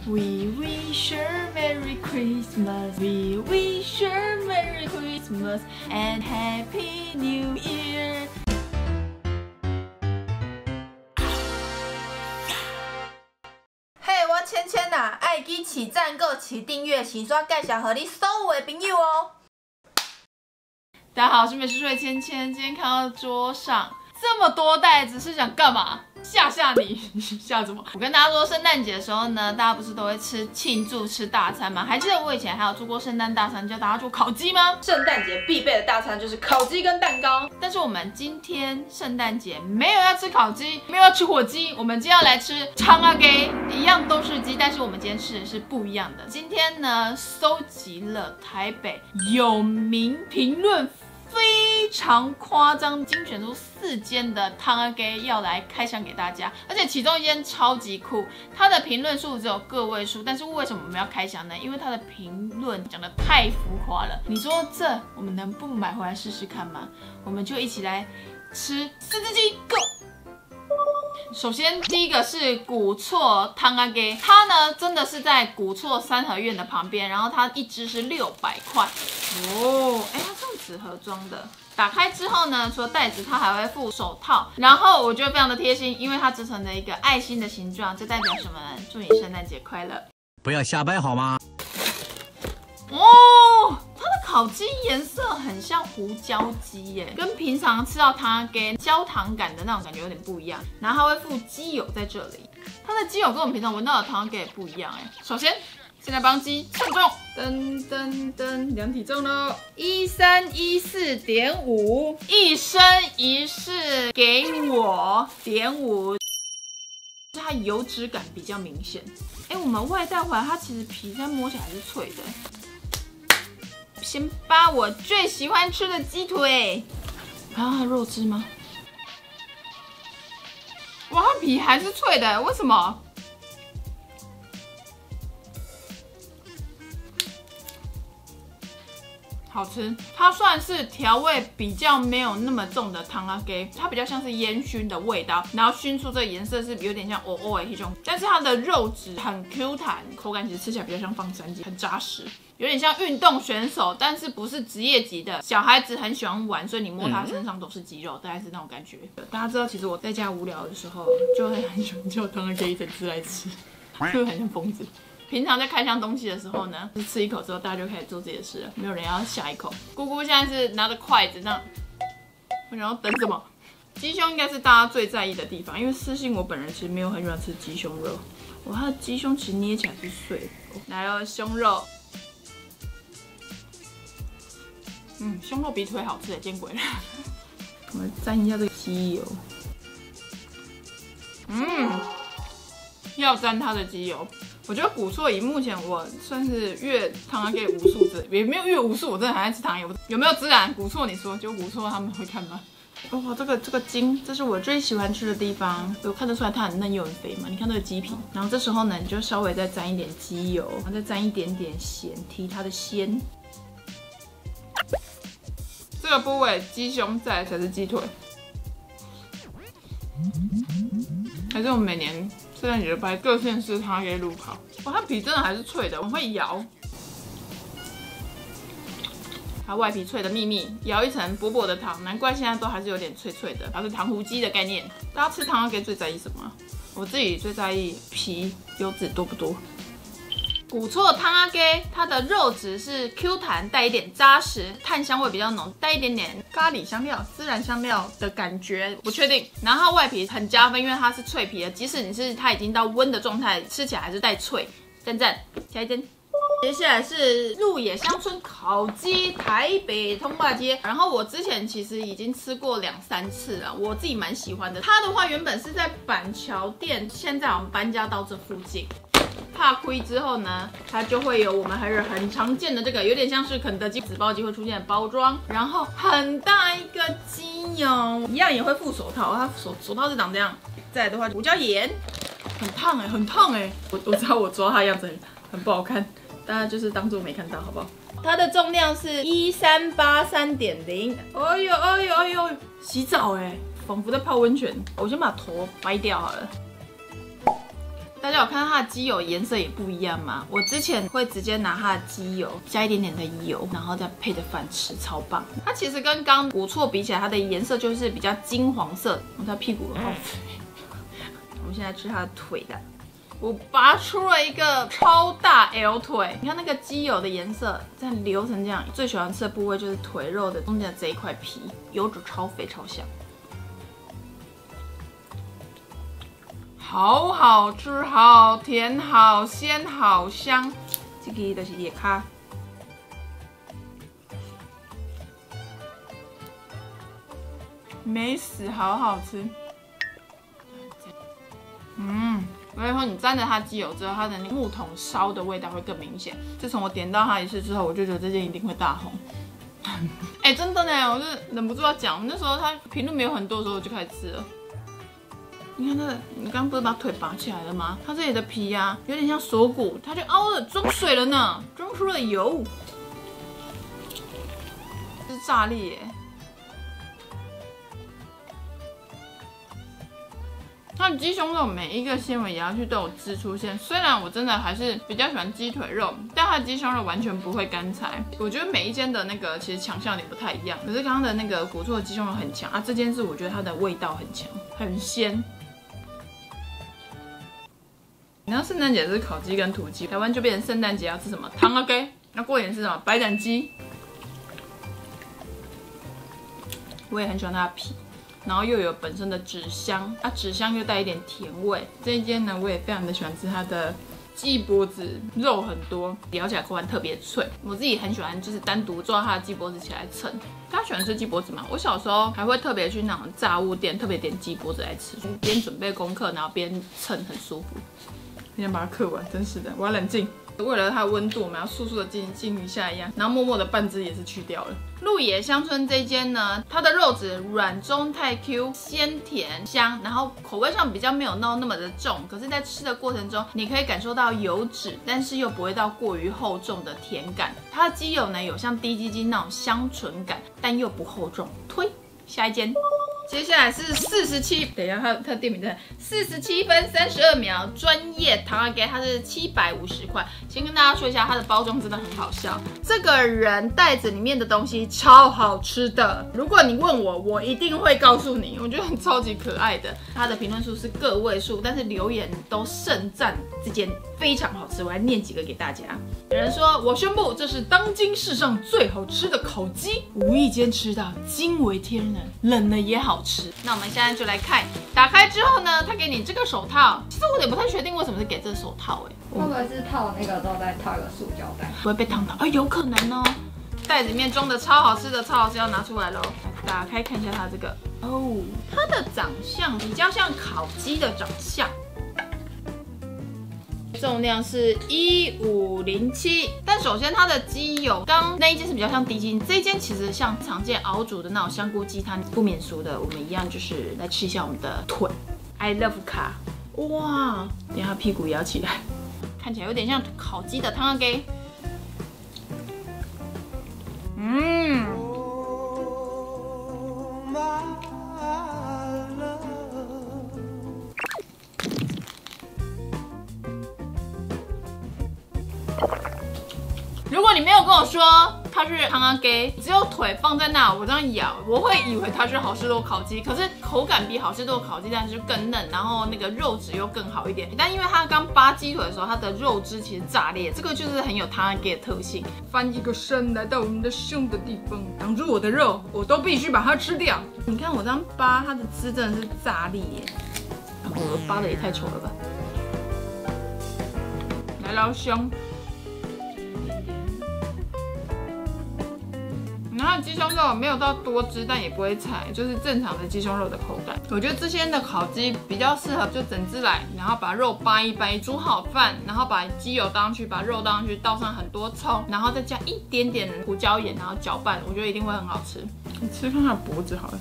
We wish you Merry Christmas. We wish you Merry Christmas and Happy New Year. 我芊芊啊，愛記起贊購、起訂閱、洗刷介紹給你所有的朋友哦。大家好，我是美食水芊芊。今天看到桌上這麼多袋子，是想幹嘛？嚇你？嚇什麼？我跟大家說，聖誕節的時候呢，大家不是都會慶祝吃大餐嗎？還記得我以前還有做過聖誕大餐，教大家做烤雞嗎？聖誕節必備的大餐就是烤雞跟蛋糕。但是我們今天聖誕節沒有要吃烤雞，沒有要吃火雞，我們今天要來吃湯仔雞，一樣都是雞，但是我們今天吃的是不一樣的。今天呢，收集了台北有名評論非常誇張，精選出4間的湯仔雞要來開箱給大家，而且其中一間超級酷，它的評論數只有個位數，但是為什麼我們要開箱呢？因為它的評論講得太浮誇了。你說這我們能不買回來試試看嗎？我們就一起來吃4隻雞 ，Go！ 首先，第一個是古厝湯仔雞，它呢真的是在古厝三合院的旁邊，然後它一隻是600塊哦，它是用紙盒裝的。打開之後呢，除了袋子，它還會附手套，然後我覺得非常的貼心，因為它制成了一個愛心的形狀，這代表什麼呢？祝你聖誕節快樂！不要瞎掰好嗎？哦，它的烤雞顏色很像胡椒雞耶，跟平常吃到湯仔雞焦糖感的那種感覺有點不一樣。然後它會附雞油在這裡，它的雞油跟我們平常聞到的湯仔雞也不一樣哎。首先，現在幫雞稱重，量體重嘍，1314.5，一生一世給我0.5，它油脂感比較明顯。我們外帶回來，它其實皮它摸起來是脆的。先扒我最喜歡吃的雞腿，啊，肉汁嗎？哇，它皮還是脆的，為什麼？好吃，它算是調味比較沒有那麼重的湯仔雞，它比較像是煙燻的味道，然後燻出這個顏色是有點像藕藕的那種，但是它的肉質很 Q 彈，口感其實吃起來比較像放山雞，很扎實，有點像運動選手，但是不是職業級的小孩子很喜歡玩，所以你摸它身上都是肌肉，大概是那種感覺。大家知道，其實我在家无聊的時候，就會很喜歡叫湯仔雞一整隻來吃，就會很像瘋子。平常在開箱東西的時候呢，吃一口之後，大家就開始做自己的事了，沒有人要下一口。姑姑現在是拿着筷子這樣，然後等什麼？雞胸應該是大家最在意的地方，因為私信我本人其實沒有很喜歡吃雞胸肉。哇，它的雞胸其實捏起來是碎的。來哦，胸肉，胸肉比腿好吃，見鬼了！我們沾一下這個雞油，要沾它的雞油。我覺得古厝以目前我算是越湯仔雞無數之，也沒有越無數，我真的很愛吃湯仔雞。有沒有孜然？古厝你說，就古厝他們會看嗎？哇，這個筋，這是我最喜歡吃的地方。我看得出來它很嫩又很肥嘛。你看這個雞皮，然後這時候呢，你就稍微再沾一點雞油，然後再沾一點點鹹，提它的鮮。這個部位雞胸，再來才是雞腿。還是我們每年聖誕節拍各縣市湯仔雞路跑，哇，它皮真的還是脆的，我會搖。它外皮脆的秘密，咬一層薄薄的糖，難怪現在都還是有點脆脆的，它是糖糊雞的概念。大家吃湯仔雞最在意什麼？我自己最在意皮油脂多不多。古厝湯仔雞，它的肉質是 Q 彈，帶一點扎實，炭香味比較濃，帶一點點咖喱香料、孜然香料的感覺，不確定。然後外皮很加分，因為它是脆皮的，即使你是它已經到溫的狀態，吃起來還是帶脆，讚讚。下一間，接下來是鹿野鄉村烤雞，台北通化街。然後我之前其實已經吃過2、3次了，我自己蠻喜歡的。它的話原本是在板橋店，現在我們搬家到這附近。怕虧之後呢，它就會有我們還是很常見的這個，有點像是肯德基紙包雞會出現的包裝，然後很大一個雞油，一樣也會附手套，它手套是長這樣。再來的話，胡椒鹽，很燙很燙我知道我抓它的樣子很不好看，大家就是當做沒看到，好不好？它的重量是1383.0，哎呦，洗澡仿佛在泡溫泉。我先把頭掰掉好了。大家有看到它的雞油顏色也不一樣嗎？我之前會直接拿它的雞油加一點點的油，然後再配着飯吃，超棒。它其實跟剛古厝比起來，它的顏色就是比較金黃色。它屁股好肥。我們現在吃它的腿的。我拔出了一個超大 L 腿，你看那個雞油的顏色這樣流成這樣。最喜歡吃的部位就是腿肉的中間的這一塊皮，油脂超肥超香。好好吃，好甜，好鮮，好香。這個就是野咖，沒死，好好吃。我跟你說，你沾了它雞油之後，它的那個木桶燒的味道會更明顯。自從我點到它一次之後，我就覺得這件一定會大紅。哎，真的呢，我就忍不住要講。那時候它評論沒有很多的時候，我就開始吃了。你看那個，你剛剛不是把腿拔起来了嗎？它這裡的皮呀，有點像鎖骨，它就凹了，裝水了呢，裝出了油。這是炸裂耶！它的雞胸肉每一個纖維牙去都有汁出現，雖然我真的還是比較喜歡雞腿肉，但它的雞胸肉完全不會乾柴。我覺得每一間的那個其實強項有點不太一樣，可是剛剛的那個古厝的雞胸肉很強啊，這間是我覺得它的味道很強，很鮮。然後聖誕節是烤雞跟土雞，台灣就變成聖誕節要吃什麼糖啊雞，那過年是什麼白斬雞。我也很喜歡它的皮。然後又有本身的紙香啊，紙香又帶一點甜味。這一間呢，我也非常的喜歡吃它的雞脖子，肉很多，咬起來口感特別脆。我自己很喜歡，就是單獨抓它的雞脖子起来蹭。大家喜歡吃雞脖子嗎？我小時候還會特別去那種炸物店，特別點雞脖子來吃，邊準備功課，然後邊蹭，很舒服。你想把它嗑完，真是的，我要冷靜。為了它的溫度，我們要速速的進魚下一樣，然後默默的半隻也是去掉了。鹿野鄉村這間呢，它的肉質軟中帶 Q， 鮮甜香，然後口味上比較沒有那麼的重，可是在吃的過程中，你可以感受到油脂，但是又不會到過於厚重的甜感。它的雞油呢，有像低基金那種香醇感，但又不厚重。推下一間。接下來是47，等一下，它的店名在47分32秒，專業糖阿給，它是750塊。先跟大家說一下，它的包裝真的很好笑。這個人袋子裡面的東西超好吃的，如果你問我，我一定會告訴你。我覺得很超級可愛的，它的評論數是個位數，但是留言都盛讚這間非常好吃。我來念幾個給大家。有人說，我宣布這是當今世上最好吃的烤雞，無意間吃到驚為天人，冷了也好吃。那我們現在就來看，打開之後呢，他給你這個手套。其實我也不太確定為什麼是給這個手套，會不會是套那個之後再套一個塑膠袋，不會被燙到？啊，有可能哦。袋子裡面裝的超好吃的，超好吃，要拿出來嘍。打開看一下它這個哦，它的長相比較像烤雞的長相。重量是1507，但首先它的雞油，剛那一間是比較像低筋，這一間其實像常見熬煮的那種香菇雞湯，不免俗的，我們一樣就是來吃一下我們的腿。I love 卡，哇，等一下屁股搖起來，看起來有點像烤雞的湯阿給。如果你没有跟我说它是湯阿給，只有腿放在那，我這樣咬，我會以為它是好市多烤雞，可是口感比好市多烤雞但是就更嫩，然後那個肉質又更好一點。但因為它剛扒雞腿的時候，它的肉汁其實炸裂，這個就是很有湯阿給的特性。翻一個身來到我們的胸的地方，擋住我的肉，我都必須把它吃掉。你看我這樣扒，它的汁真的是炸裂耶！我扒的也太醜了吧！來撈胸。然後雞胸肉沒有到多汁，但也不會柴，就是正常的雞胸肉的口感。我覺得這些的烤雞比較適合就整隻來，然後把肉掰一掰，煮好飯，然後把雞油倒上去，把肉倒上去，倒上很多蔥，然後再加一點點胡椒鹽，然後攪拌，我覺得一定會很好吃。你吃看看脖子好了。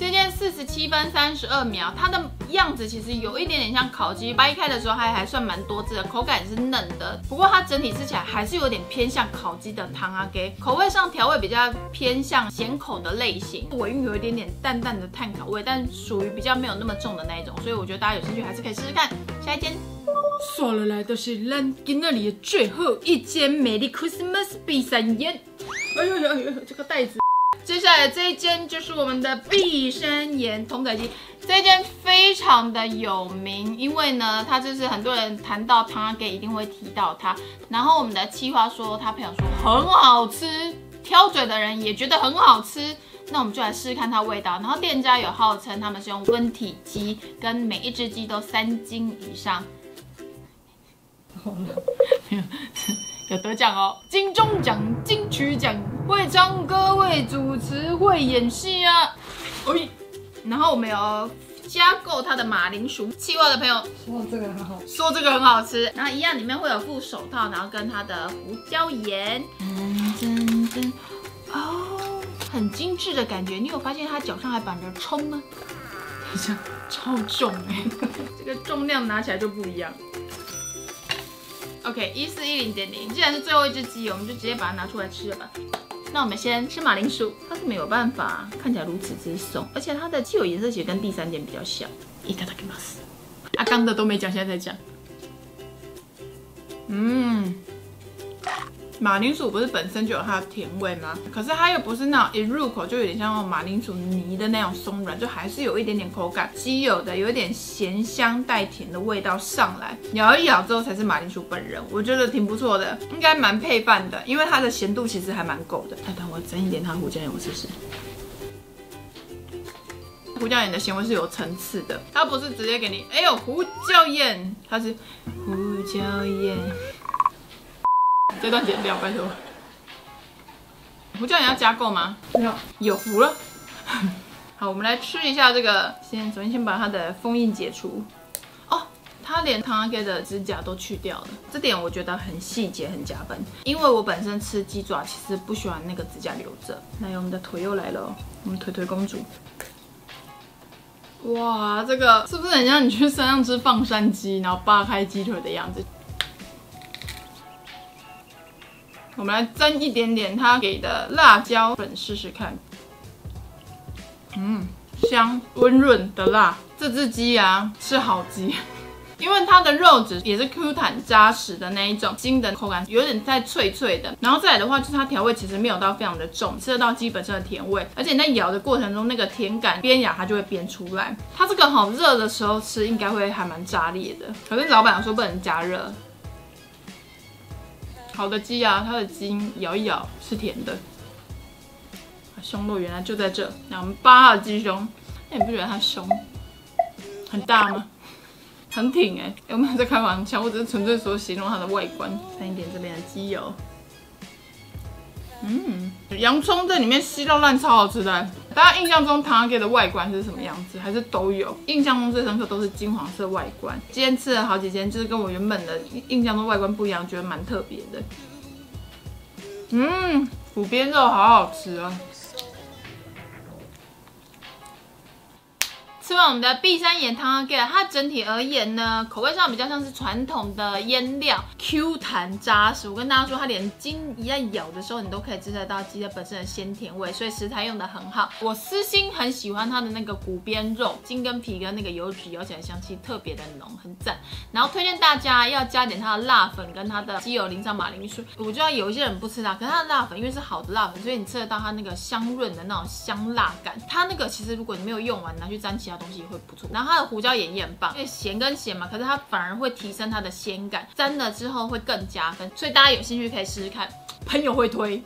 這件47分32秒，它的樣子其實有一點點像烤雞，掰開的時候還算蠻多汁的，口感也是嫩的。不過它整體吃起來還是有點偏向烤雞的糖阿給，口味上調味比較偏向鹹口的類型，尾韻有一點點淡淡的碳烤味，但屬於比較沒有那麼重的那一種，所以我覺得大家有興趣還是可以試試看。下一間，刷了來的是咱今那裡的最後一間美麗 Christmas 碧山岩。哎呦呦呦，這個袋子。接下來這一間就是我們的碧山岩桶仔雞，這一間非常的有名，因為呢，它就是很多人談到糖阿給一定會提到它。然後我們的企劃說，他朋友說很好吃，挑嘴的人也覺得很好吃，那我們就來試試看它味道。然後店家有號稱他們是用溫體雞，跟每一隻雞都3斤以上。有得獎哦，金鐘獎、金曲獎，會唱歌、會主持、會演戲啊！然後我們有加購它的馬鈴薯，企劃的朋友說這個很好吃，說這個很好吃。然後一樣裡面會有附手套，然後跟它的胡椒鹽，哦，很精緻的感覺。你有發現它腳上還綁着蔥嗎？等一下，超重哎，這個重量拿起來就不一樣。OK，1410.0，既然是最後一只雞，我們就直接把它拿出來吃了吧。那我們先吃馬鈴薯，它是沒有辦法看起來如此之鬆，而且它的既有顏色其實跟第3點比較像。いただきます。啊，剛的都沒講，現在才講。馬鈴薯不是本身就有它的甜味嗎？可是它又不是那種一入口就有點像那種馬鈴薯泥的那種鬆軟，就還是有一點點口感，雞有的有一點鹹香帶甜的味道上來，咬一咬之後才是馬鈴薯本人，我覺得挺不錯的，應該蠻配飯的，因為它的鹹度其實還蠻夠的。等我沾一點它的胡椒鹽，我試試。胡椒鹽的鹹味是有層次的，它不是直接給你，哎呦胡椒鹽，它是胡椒鹽。這段剪掉，拜託。胡椒鹽要加購嗎？沒有，有福了。好，我們來吃一下這個。首先把它的封印解除。哦，它連糖阿給的指甲都去掉了，這點我覺得很細節，很加分。因為我本身吃雞爪其實不喜歡那個指甲留着。來，我們的腿又來了，我們腿腿公主。哇，這個是不是很像你去山上吃放山雞，然後扒開雞腿的樣子？我們來沾一點點他給的辣椒粉試試看，香溫潤的辣。這隻雞啊是好雞，因為它的肉質也是 Q 彈扎實的那一種，筋的口感有點在脆脆的。然後再來的話，就是它調味其實沒有到非常的重，吃得到雞本身的甜味，而且你在咬的過程中那個甜感邊咬它就會邊出來。它這個好熱的時候吃應該會還蠻炸裂的，可是老闆說不能加熱。好的雞啊，它的筋咬一咬是甜的，胸肉原來就在這。那我們扒它的雞胸，那你不覺得它胸很大嗎？很挺哎，有沒有在開玩笑？我只是純粹說形容它的外觀。沾一點這邊的雞油，洋蔥在裡面吸到爛，超好吃的。大家印象中糖阿給的外觀是什麼樣子？還是都有？印象中最深刻都是金黃色外觀。今天吃了好幾間，就是跟我原本的印象中外觀不一樣，覺得蠻特別的。虎鞭肉好好吃啊！吃完我們的碧山岩糖阿給，它整體而言呢，口味上比較像是傳統的醃料 ，Q 彈扎實。我跟大家說，它連筋一在咬的時候，你都可以吃得到雞的本身的鮮甜味，所以食材用得很好。我私心很喜歡它的那個骨邊肉，筋跟皮跟那個油脂咬起來香氣特別的濃，很讚。然後推薦大家要加點它的辣粉跟它的雞油淋上馬鈴薯。我知道有一些人不吃辣，可是它的辣粉因為是好的辣粉，所以你吃得到它那個香潤的那種香辣感。它那個其實如果你沒有用完，拿去沾其他東西也會不錯。然後它的胡椒鹽也很棒，因為鹹跟鹹嘛，可是它反而會提升它的鮮感，沾了之後會更加分。所以大家有興趣可以試試看，朋友會推。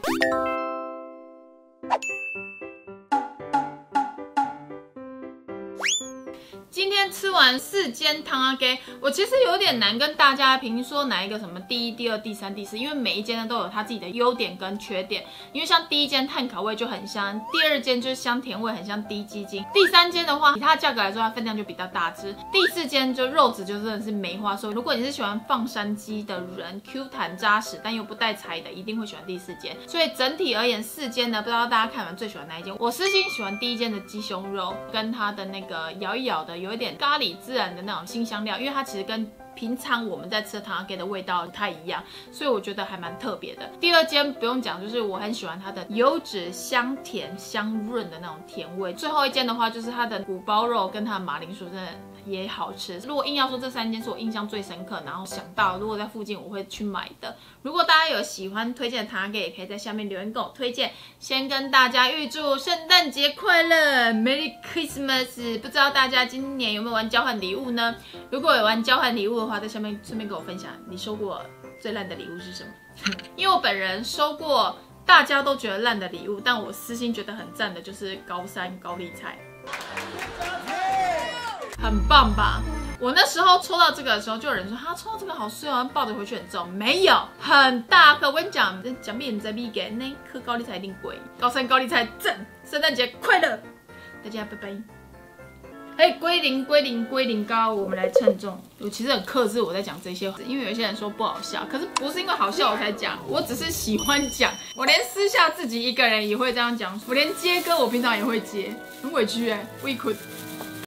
今天天吃完4間湯阿給，我其實有點難跟大家評說哪一個什麼第1、第2、第3、第4，因為每一間呢都有它自己的優點跟缺點。因為像第1間碳烤味就很香，第2間就是香甜味很像低雞精，第3間的話以它的價格來說，它分量就比較大只，第4間就肉質就真的是沒話說。如果你是喜歡放山雞的人 ，Q 彈扎實但又不帶柴的，一定會喜歡第4間。所以整體而言，4間呢，不知道大家看完最喜歡哪一間？我私心喜歡第1間的雞胸肉，跟它的那個咬一咬的有一點咖喱孜然的那種辛香料，因為它其實跟平常我們在吃的糖給的味道不太一樣，所以我覺得還蠻特別的。第2間不用講，就是我很喜歡它的油脂香甜香潤的那種甜味。最後一間的話，就是它的鼓包肉跟它的馬鈴薯真的也好吃。如果硬要說這3間是我印象最深刻，然後想到如果在附近我會去買的。如果大家有喜歡推薦的糖給，也可以在下面留言跟我推薦。先跟大家預祝聖誕節快樂 ，Merry Christmas！ 不知道大家今年有沒有玩交換禮物呢？如果有玩交換禮物的話，在下面順便跟我分享你收過最爛的禮物是什麼？因为我本人收過大家都覺得爛的禮物，但我私心覺得很讚的就是高山高麗菜，很棒吧？我那時候抽到這個的時候，就有人說抽到這個好衰哦，抱着回去很重。沒有，很大顆。我跟你講，講面在米給那顆高麗菜一定貴。高山高麗菜讚，聖誕節快樂，大家拜拜。嘿，歸零高，我們來稱重。我其實很克制我在講這些，因為有些人說不好笑，可是不是因為好笑我才講，我只是喜歡講。我連私下自己一個人也會這樣講，我連接歌我平常也會接，很委屈委屈。